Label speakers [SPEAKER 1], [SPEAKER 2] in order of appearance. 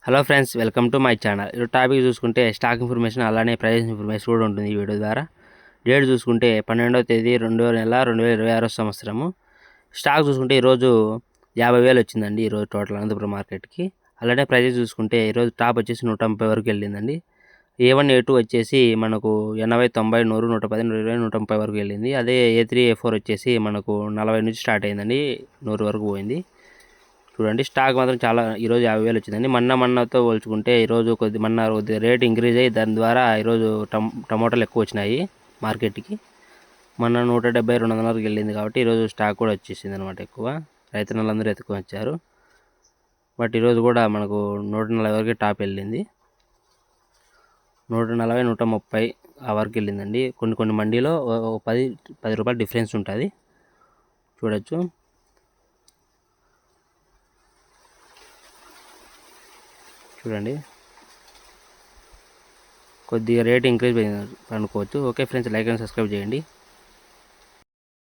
[SPEAKER 1] Hello friends, welcome to my channel. ఈ topic చూసుకుంటే stock information అలానే ప్రైస్ ఇన్ఫర్మేషన్ కూడా ఉంటుంది ఈ వీడియో ద్వారా. డేట్ చూసుకుంటే 12వ తేదీ 2వ నెల 2026 సంవత్సరము. స్టాక్ చూసుకుంటే ఈరోజు 50,000 వచ్చిందండి ఈరోజు టోటల్ అనంతపురం మార్కెట్కి. అలానే ప్రైజెస్ చూసుకుంటే ఈరోజు టాప్ వచ్చేసి 130 వరకు వెళ్ళిందండి. A1 A2 వచ్చేసి మనకు 80, 90, 100, 110, 120, 130 వరకు వెళ్ళింది. అదే A3 A4 వచ్చేసి మనకు 40 నుంచి స్టార్ట్ అయిందండి, 100 వరకు పోయింది. చూడండి, స్టాక్ మాత్రం చాలా ఈరోజు 50,000 వచ్చిందండి. మొన్నతో పోల్చుకుంటే ఈరోజు కొద్దిగా రేట్ ఇంక్రీజ్ అయ్యి దాని ద్వారా ఈరోజు టమోటాలు ఎక్కువ వచ్చినాయి మార్కెట్కి. మొన్న 170, 200 వరకు వెళ్ళింది కాబట్టి ఈరోజు స్టాక్ కూడా వచ్చేసింది అనమాట. ఎక్కువ రైతన్నలందరూ ఎత్తుకొని వచ్చారు. బట్ ఈరోజు కూడా మనకు 140 వరకు టాప్ వెళ్ళింది. 140, 130 ఆ వరకు వెళ్ళిందండి. కొన్ని మండీలో 10 రూపాయలు డిఫరెన్స్ ఉంటుంది, చూడొచ్చు. చూడండి, కొద్దిగా రేట్ ఇంక్రీజ్ అయింది అనుకోవచ్చు. Okay friends, like and subscribe చేయండి.